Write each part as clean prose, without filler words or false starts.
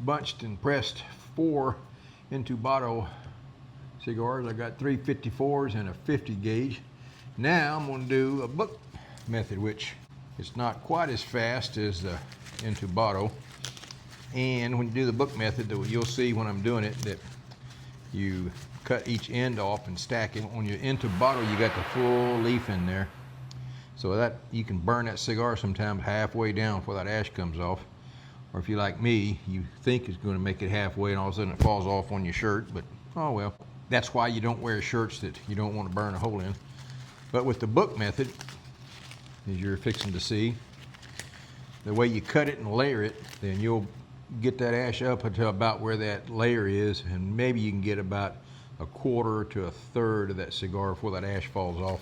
bunched and pressed 4 Intubado cigars. I got 3 54s and a 50 gauge. Now I'm going to do a book method, which is not quite as fast as the Intubado. And when you do the book method, you'll see when I'm doing it that you cut each end off and stack it. On your Intubado, you got the full leaf in there, so that you can burn that cigar sometimes halfway down before that ash comes off. Or if you're like me, you think it's going to make it halfway and all of a sudden it falls off on your shirt, but oh well. That's why you don't wear shirts that you don't want to burn a hole in. But with the book method, as you're fixing to see, the way you cut it and layer it, then you'll get that ash up until about where that layer is, and maybe you can get about 1/4 to 1/3 of that cigar before that ash falls off,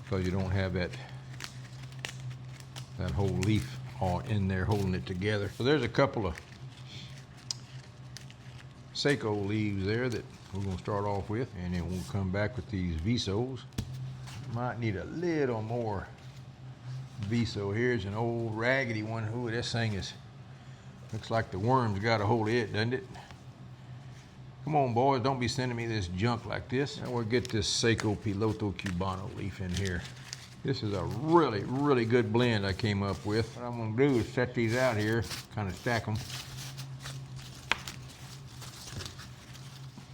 because you don't have that whole leaf all in there holding it together. So there's a couple of Seco leaves there that we're going to start off with, and then we'll come back with these Visos. Might need a little more Viso. Here's an old raggedy one. Ooh, this thing is, looks like the worms got a hold of it, doesn't it? Come on, boys, don't be sending me this junk like this. Now we'll get this Seco Piloto Cubano leaf in here. This is a really, really good blend I came up with. What I'm going to do is set these out here, kind of stack them.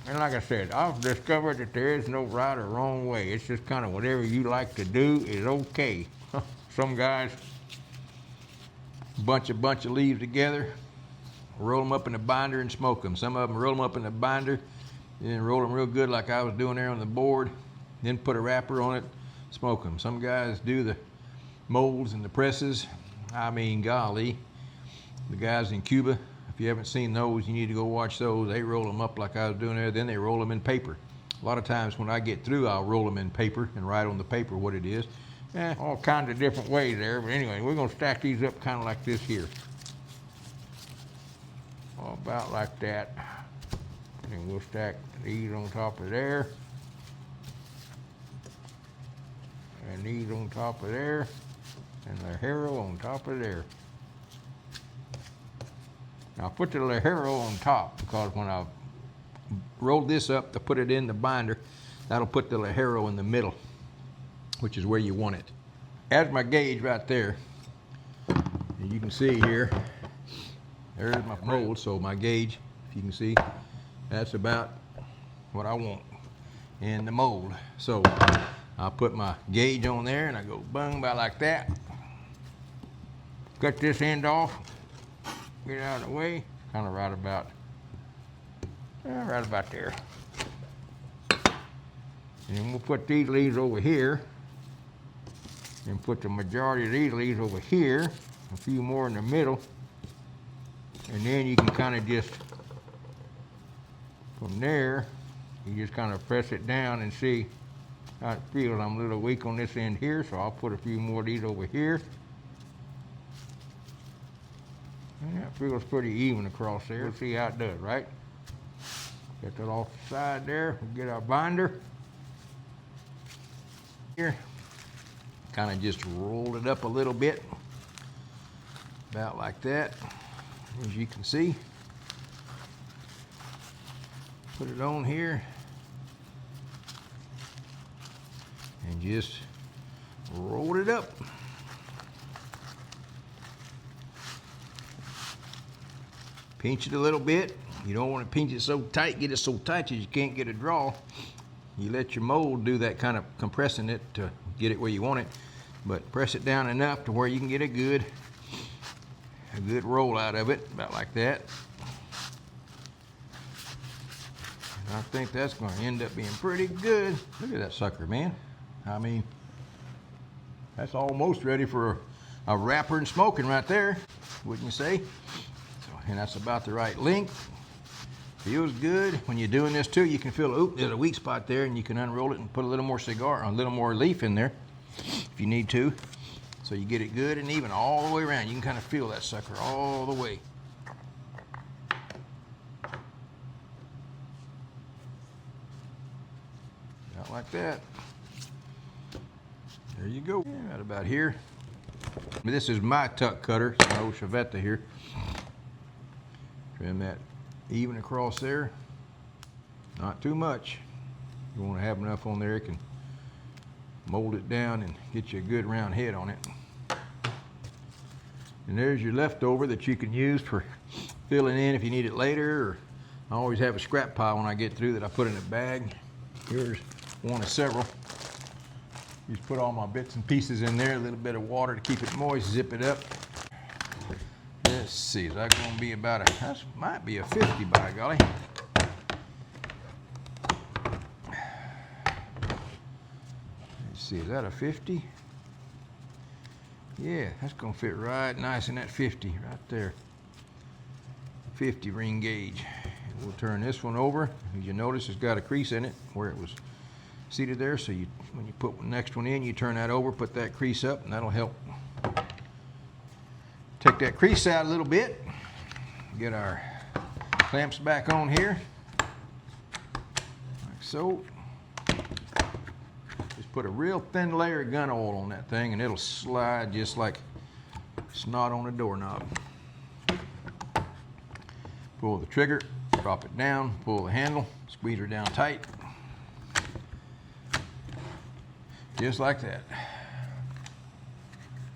And like I said, I've discovered that there is no right or wrong way. It's just kind of whatever you like to do is okay. Some guys bunch a bunch of leaves together, roll them up in a binder and smoke them. Some of them roll them up in a binder, then roll them real good like I was doing there on the board, then put a wrapper on it, smoke them. Some guys do the molds and the presses. I mean, golly, the guys in Cuba, if you haven't seen those, you need to go watch those. They roll them up like I was doing there, then they roll them in paper. A lot of times when I get through, I'll roll them in paper and write on the paper what it is. All kinds of different ways there, but anyway, we're going to stack these up kind of like this here. About like that. And we'll stack these on top of there. And these on top of there. And the Ligero on top of there. Now put the Ligero on top, because when I roll this up to put it in the binder, that'll put the Ligero in the middle, which is where you want it. That's my gauge right there. And you can see here, there's my mold, so my gauge, if you can see, that's about what I want in the mold. So I'll put my gauge on there and I go bung by like that. Cut this end off, get it out of the way, kind of right about there. And then we'll put these leaves over here, and put the majority of these leaves over here, a few more in the middle, and then you can kind of just, from there, you just kind of press it down and see how it feels. I'm a little weak on this end here, so I'll put a few more of these over here. And that feels pretty even across there. We'll see how it does, right? Get that off the side there. We'll get our binder here. Kind of just roll it up a little bit, about like that, as you can see. Put it on here and just roll it up. Pinch it a little bit. You don't want to pinch it so tight, get it so tight that you can't get a draw. You let your mold do that kind of compressing it to get it where you want it, but press it down enough to where you can get a good roll out of it, about like that. And I think that's going to end up being pretty good. Look at that sucker, man. I mean, that's almost ready for a wrapper and smoking right there, wouldn't you say? So, and that's about the right length. Feels good. When you're doing this too, you can feel, oop, there's a weak spot there, and you can unroll it and put a little more cigar, a little more leaf in there if you need to. So you get it good and even all the way around. You can kind of feel that sucker all the way. Out like that. There you go. Yeah, right about here. This is my tuck cutter, it's an old Chavetta here. Trim that even across there. Not too much. You want to have enough on there it can mold it down and get you a good round head on it. And there's your leftover that you can use for filling in if you need it later. Or I always have a scrap pile when I get through that I put in a bag. Here's one of several. Just put all my bits and pieces in there, a little bit of water to keep it moist, zip it up. Let's see, is that going to be about that might be a 50 by golly. Let's see, is that a 50? Yeah, that's going to fit right nice in that 50 right there. 50 ring gauge. And we'll turn this one over. As you notice, it's got a crease in it where it was seated there. So when you put the next one in, you turn that over, put that crease up, and that'll help take that crease out a little bit. Get our clamps back on here, like so. Just put a real thin layer of gun oil on that thing, and it'll slide just like snot on a doorknob. Pull the trigger, drop it down, pull the handle, squeeze her down tight. Just like that.